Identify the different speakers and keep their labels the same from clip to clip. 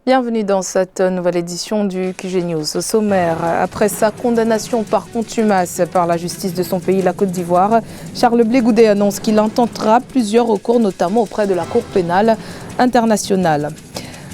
Speaker 1: Bienvenue dans cette nouvelle édition du QG News. Au sommaire, après sa condamnation par contumace par la justice de son pays, la Côte d'Ivoire, Charles Blé Goudet annonce qu'il intentera plusieurs recours, notamment auprès de la Cour pénale internationale.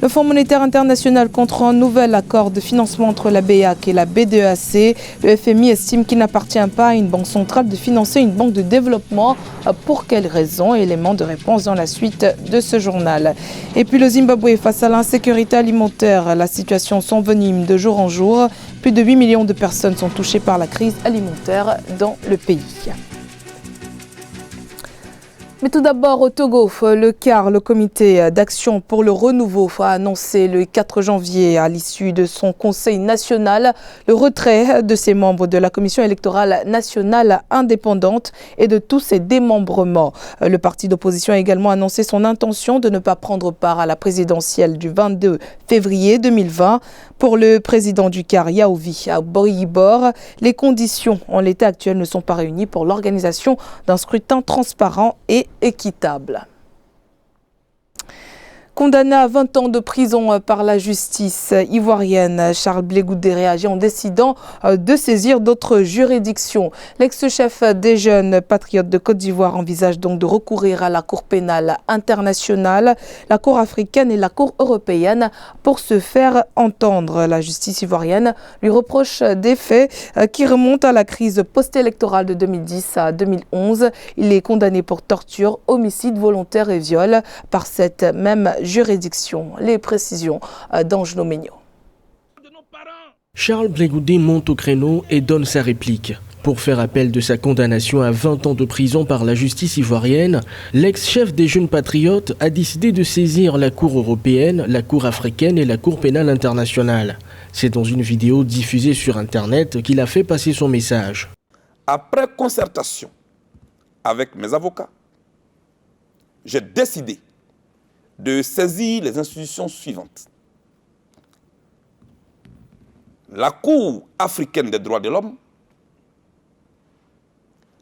Speaker 1: Le Fonds monétaire international contre un nouvel accord de financement entre la BEAC et la BDEAC. Le FMI estime qu'il n'appartient pas à une banque centrale de financer une banque de développement. Pour quelles raisons? Élément de réponse dans la suite de ce journal. Et puis le Zimbabwe face à l'insécurité alimentaire. La situation s'envenime de jour en jour. Plus de 8 millions de personnes sont touchées par la crise alimentaire dans le pays. Mais tout d'abord au Togo, le CAR, le comité d'action pour le renouveau, a annoncé le 4 janvier à l'issue de son conseil national le retrait de ses membres de la commission électorale nationale indépendante et de tous ses démembrements. Le parti d'opposition a également annoncé son intention de ne pas prendre part à la présidentielle du 22 février 2020. Pour le président du CAR, Yaovi Aboyibor, les conditions en l'état actuel ne sont pas réunies pour l'organisation d'un scrutin transparent et équitable. Condamné à 20 ans de prison par la justice ivoirienne, Charles Blé Goudet réagit en décidant de saisir d'autres juridictions. L'ex-chef des jeunes patriotes de Côte d'Ivoire envisage donc de recourir à la Cour pénale internationale, la Cour africaine et la Cour européenne pour se faire entendre. La justice ivoirienne lui reproche des faits qui remontent à la crise post-électorale de 2010 à 2011. Il est condamné pour torture, homicide volontaire et viol par cette même juridiction. Les précisions d'Angelo Megno.
Speaker 2: Charles Blé Goudet monte au créneau et donne sa réplique. Pour faire appel de sa condamnation à 20 ans de prison par la justice ivoirienne, l'ex-chef des jeunes patriotes a décidé de saisir la Cour européenne, la Cour africaine et la Cour pénale internationale. C'est dans une vidéo diffusée sur Internet qu'il a fait passer son message.
Speaker 3: Après concertation avec mes avocats, j'ai décidé de saisir les institutions suivantes. La Cour africaine des droits de l'homme,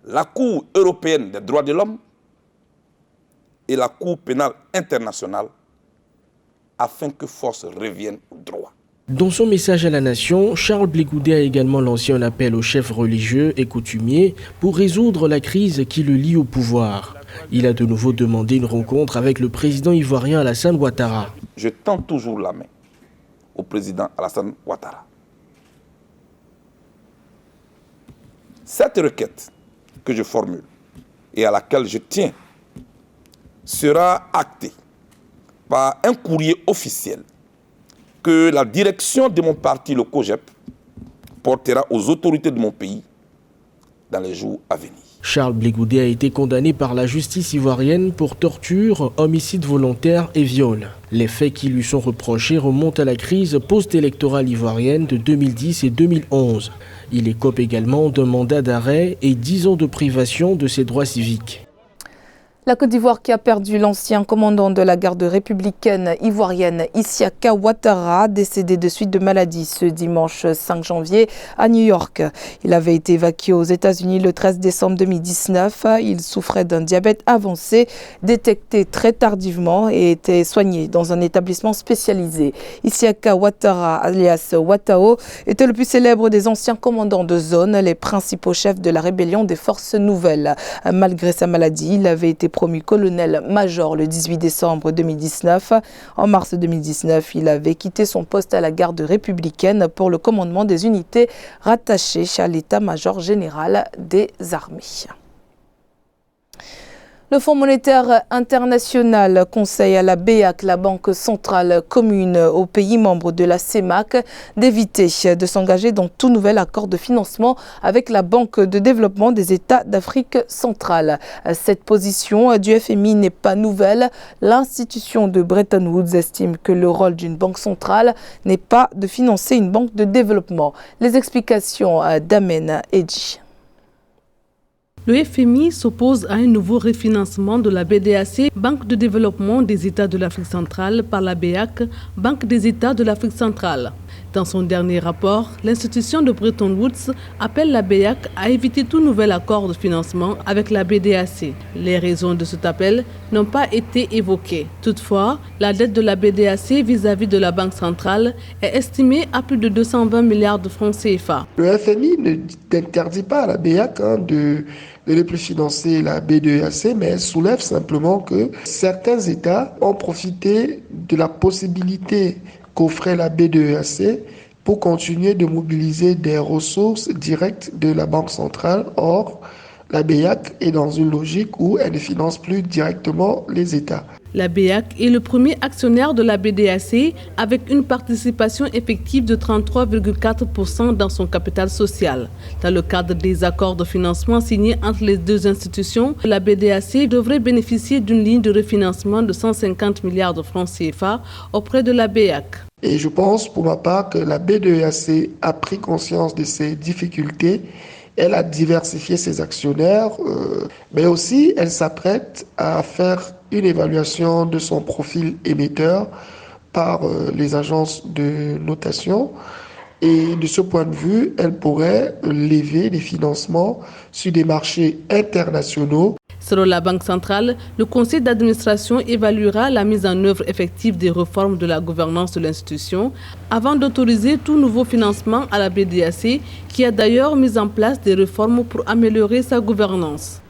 Speaker 3: la Cour européenne des droits de l'homme et la Cour pénale internationale afin que force revienne au droit.
Speaker 2: Dans son message à la nation, Charles Blé Goudet a également lancé un appel aux chefs religieux et coutumiers pour résoudre la crise qui le lie au pouvoir. Il a de nouveau demandé une rencontre avec le président ivoirien Alassane Ouattara.
Speaker 3: Je tends toujours la main au président Alassane Ouattara. Cette requête que je formule et à laquelle je tiens sera actée par un courrier officiel que la direction de mon parti, le COJEP, portera aux autorités de mon pays dans les jours à venir.
Speaker 2: Charles Blé Goudet a été condamné par la justice ivoirienne pour torture, homicide volontaire et viol. Les faits qui lui sont reprochés remontent à la crise post-électorale ivoirienne de 2010 et 2011. Il écope également d'un mandat d'arrêt et 10 ans de privation de ses droits civiques.
Speaker 1: La Côte d'Ivoire qui a perdu l'ancien commandant de la garde républicaine ivoirienne Isiaka Ouattara, décédé de suite de maladie ce dimanche 5 janvier à New York. Il avait été évacué aux États-Unis le 13 décembre 2019. Il souffrait d'un diabète avancé, détecté très tardivement et était soigné dans un établissement spécialisé. Isiaka Ouattara, alias Ouattao, était le plus célèbre des anciens commandants de zone, les principaux chefs de la rébellion des Forces Nouvelles. Malgré sa maladie, il avait été promu colonel-major le 18 décembre 2019. En mars 2019, il avait quitté son poste à la garde républicaine pour le commandement des unités rattachées à l'état-major général des armées. Le Fonds monétaire international conseille à la BEAC, la Banque centrale commune aux pays membres de la CEMAC, d'éviter de s'engager dans tout nouvel accord de financement avec la Banque de développement des États d'Afrique centrale. Cette position du FMI n'est pas nouvelle. L'institution de Bretton Woods estime que le rôle d'une banque centrale n'est pas de financer une banque de développement. Les explications d'Amen Edji.
Speaker 4: Le FMI s'oppose à un nouveau refinancement de la BDAC, Banque de développement des États de l'Afrique centrale, par la BEAC, Banque des États de l'Afrique centrale. Dans son dernier rapport, l'institution de Bretton Woods appelle la BEAC à éviter tout nouvel accord de financement avec la BDAC. Les raisons de cet appel n'ont pas été évoquées. Toutefois, la dette de la BDAC vis-à-vis de la Banque centrale est estimée à plus de 220 milliards de francs CFA.
Speaker 5: Le FMI n'interdit pas à la BEAC de ne plus financer la BDAC, mais elle soulève simplement que certains États ont profité de la possibilité qu'offrait la BDAC pour continuer de mobiliser des ressources directes de la Banque centrale. Or, la BEAC est dans une logique où elle ne finance plus directement les États.
Speaker 4: La BEAC est le premier actionnaire de la BDAC avec une participation effective de 33,4% dans son capital social. Dans le cadre des accords de financement signés entre les deux institutions, la BDAC devrait bénéficier d'une ligne de refinancement de 150 milliards de francs CFA auprès de la BEAC.
Speaker 5: Et je pense pour ma part que la BDAC a pris conscience de ces difficultés. Elle a diversifié ses actionnaires, mais aussi elle s'apprête à faire une évaluation de son profil émetteur par les agences de notation. Et de ce point de vue, elle pourrait lever des financements sur des marchés internationaux.
Speaker 4: Selon la Banque centrale, le conseil d'administration évaluera la mise en œuvre effective des réformes de la gouvernance de l'institution avant d'autoriser tout nouveau financement à la BDAC, qui a d'ailleurs mis en place des réformes pour améliorer sa gouvernance.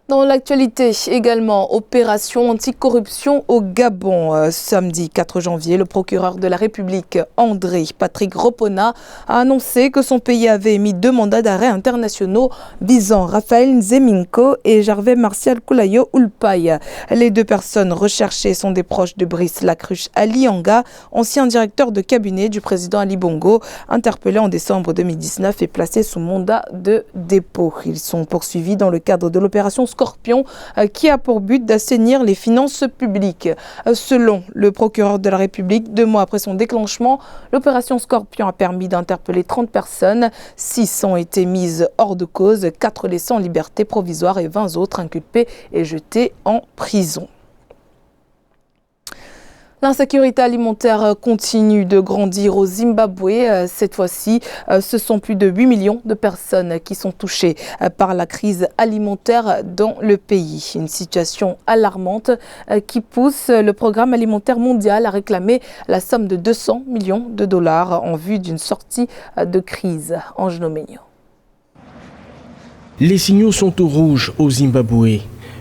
Speaker 1: Dans l'actualité également, opération anticorruption au Gabon. Samedi 4 janvier, le procureur de la République, André Patrick Ropona, a annoncé que son pays avait émis 2 mandats d'arrêt internationaux visant Raphaël Nzeminko et Gervais Martial Koulayo Ulpaï. Les 2 personnes recherchées sont des proches de Brice Lacruche Ali Anga, ancien directeur de cabinet du président Ali Bongo, interpellé en décembre 2019 et placé sous mandat de dépôt. Ils sont poursuivis dans le cadre de l'opération Scorpion qui a pour but d'assainir les finances publiques. Selon le procureur de la République, 2 mois après son déclenchement, l'opération Scorpion a permis d'interpeller 30 personnes. 6 ont été mises hors de cause, 4 laissées en liberté provisoire et 20 autres inculpés et jetés en prison. L'insécurité alimentaire continue de grandir au Zimbabwe. Cette fois-ci, ce sont plus de 8 millions de personnes qui sont touchées par la crise alimentaire dans le pays. Une situation alarmante qui pousse le programme alimentaire mondial à réclamer la somme de 200 millions de dollars en vue d'une sortie de crise. Ange Nomenio.
Speaker 2: Les signaux sont au rouge au Zimbabwe.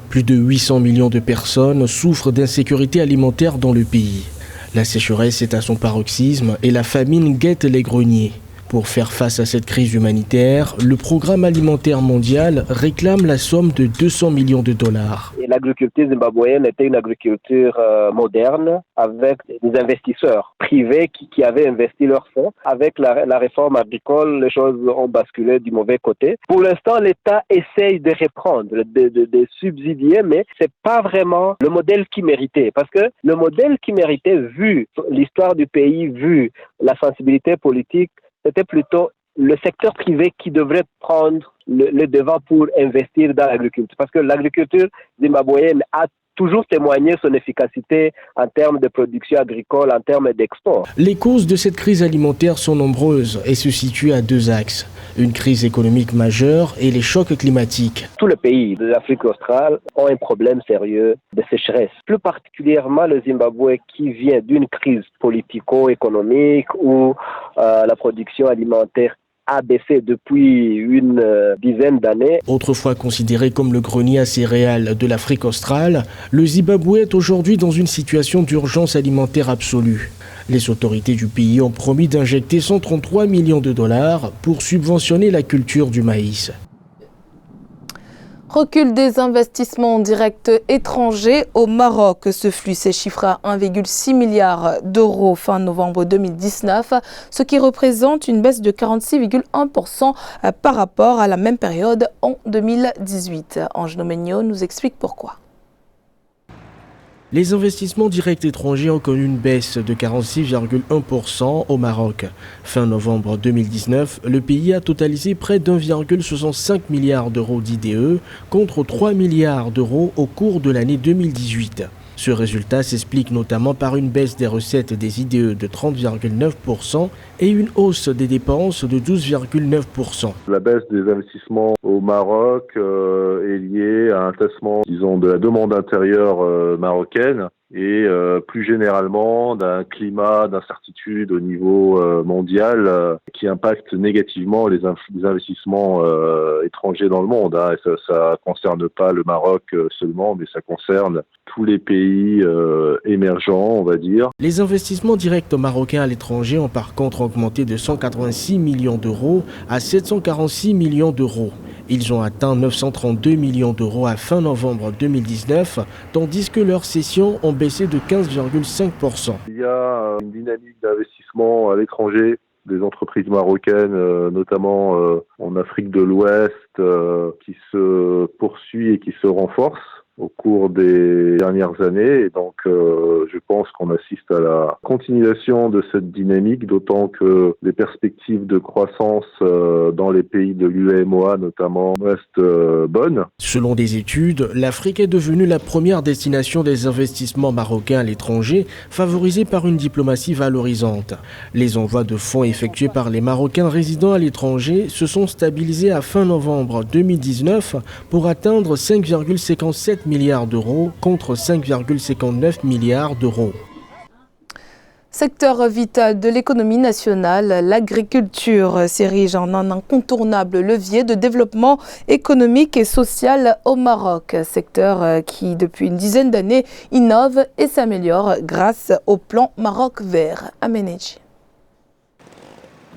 Speaker 2: Plus de 800 millions de personnes souffrent d'insécurité alimentaire dans le pays. La sécheresse est à son paroxysme et la famine guette les greniers. Pour faire face à cette crise humanitaire, le programme alimentaire mondial réclame la somme de 200 millions de dollars.
Speaker 6: L'agriculture zimbabwéenne était une agriculture moderne avec des investisseurs privés qui avaient investi leurs fonds. Avec la réforme agricole, les choses ont basculé du mauvais côté. Pour l'instant, l'État essaye de reprendre, de subsidier, mais c'est pas vraiment le modèle qui méritait. Parce que le modèle qui méritait, vu l'histoire du pays, vu la sensibilité politique, c'était plutôt le secteur privé qui devrait prendre le devant pour investir dans l'agriculture. Parce que l'agriculture zimbabwéenne a toujours témoigné son efficacité en termes de production agricole, en termes d'export.
Speaker 2: Les causes de cette crise alimentaire sont nombreuses et se situent à 2 axes. Une crise économique majeure et les chocs climatiques.
Speaker 6: Tous les pays de l'Afrique australe ont un problème sérieux de sécheresse. Plus particulièrement le Zimbabwe qui vient d'une crise politico-économique où la production alimentaire a baissé depuis une dizaine d'années.
Speaker 2: Autrefois considéré comme le grenier à céréales de l'Afrique australe, le Zimbabwe est aujourd'hui dans une situation d'urgence alimentaire absolue. Les autorités du pays ont promis d'injecter 133 millions de dollars pour subventionner la culture du maïs.
Speaker 1: Recul des investissements directs étrangers au Maroc. Ce flux s'est chiffré à 1,6 milliard d'euros fin novembre 2019, ce qui représente une baisse de 46,1% par rapport à la même période en 2018. Ange Nomenio nous explique pourquoi.
Speaker 2: Les investissements directs étrangers ont connu une baisse de 46,1% au Maroc. Fin novembre 2019, le pays a totalisé près d'1,65 milliard d'euros d'IDE contre 3 milliards d'euros au cours de l'année 2018. Ce résultat s'explique notamment par une baisse des recettes des IDE de 30,9% et une hausse des dépenses de 12,9%.
Speaker 7: La baisse des investissements au Maroc est liée à un tassement, disons, de la demande intérieure marocaine et plus généralement d'un climat d'incertitude au niveau mondial qui impacte négativement les investissements étrangers dans le monde. Et ça ne concerne pas le Maroc seulement, mais ça concerne tous les pays émergents, on va dire.
Speaker 2: Les investissements directs marocains à l'étranger ont par contre augmenté de 186 millions d'euros à 746 millions d'euros. Ils ont atteint 932 millions d'euros à fin novembre 2019, tandis que leurs cessions ont baissé de 15,5%.
Speaker 7: Il y a une dynamique d'investissement à l'étranger des entreprises marocaines, notamment en Afrique de l'Ouest, qui se poursuit et qui se renforce au cours des dernières années. Et donc, je pense qu'on assiste à la continuation de cette dynamique, d'autant que les perspectives de croissance dans les pays de l'UEMOA, notamment, restent bonnes.
Speaker 2: Selon des études, l'Afrique est devenue la première destination des investissements marocains à l'étranger, favorisée par une diplomatie valorisante. Les envois de fonds effectués par les Marocains résidant à l'étranger se sont stabilisés à fin novembre 2019 pour atteindre 5,57 milliards d'euros contre 5,59 milliards d'euros.
Speaker 1: Secteur vital de l'économie nationale, l'agriculture s'érige en un incontournable levier de développement économique et social au Maroc. Secteur qui, depuis une dizaine d'années, innove et s'améliore grâce au plan Maroc vert. Aménéji.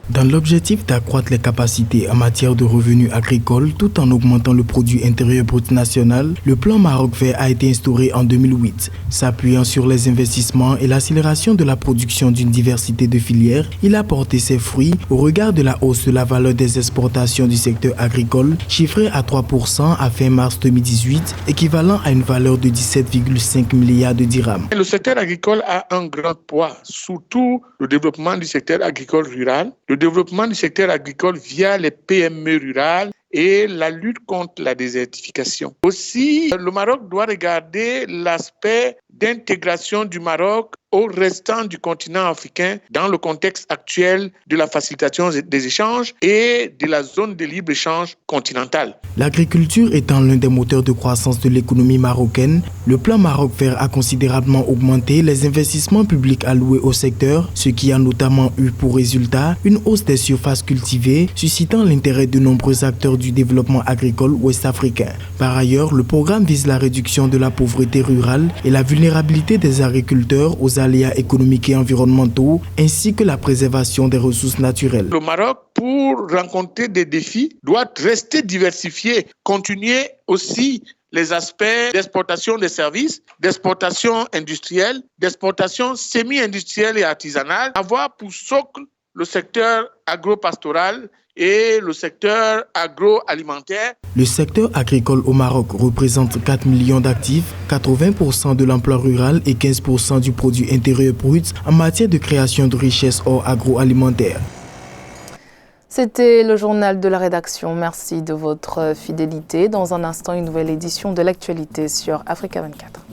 Speaker 8: Dans l'objectif d'accroître les capacités en matière de revenus agricoles tout en augmentant le produit intérieur brut national, le plan Maroc vert a été instauré en 2008. S'appuyant sur les investissements et l'accélération de la production d'une diversité de filières, il a porté ses fruits au regard de la hausse de la valeur des exportations du secteur agricole, chiffrée à 3% à fin mars 2018, équivalent à une valeur de 17,5 milliards de dirhams.
Speaker 9: Le secteur agricole a un grand poids, surtout le développement du secteur agricole rural, le développement du secteur agricole via les PME rurales et la lutte contre la désertification. Aussi, le Maroc doit regarder l'aspect d'intégration du Maroc au restant du continent africain dans le contexte actuel de la facilitation des échanges et de la zone de libre-échange continentale.
Speaker 8: L'agriculture étant l'un des moteurs de croissance de l'économie marocaine, le plan Maroc vert a considérablement augmenté les investissements publics alloués au secteur, ce qui a notamment eu pour résultat une hausse des surfaces cultivées, suscitant l'intérêt de nombreux acteurs du développement agricole ouest-africain. Par ailleurs, le programme vise la réduction de la pauvreté rurale et la vulnérabilité des agriculteurs aux aléas économiques et environnementaux, ainsi que la préservation des ressources naturelles.
Speaker 9: Le Maroc, pour rencontrer des défis, doit rester diversifié, continuer aussi les aspects d'exportation des services, d'exportation industrielle, d'exportation semi-industrielle et artisanale, avoir pour socle le secteur agro-pastoral et le secteur agroalimentaire.
Speaker 8: Le secteur agricole au Maroc représente 4 millions d'actifs, 80% de l'emploi rural et 15% du produit intérieur brut en matière de création de richesses hors agroalimentaire.
Speaker 1: C'était le journal de la rédaction. Merci de votre fidélité. Dans un instant, une nouvelle édition de l'actualité sur Africa 24.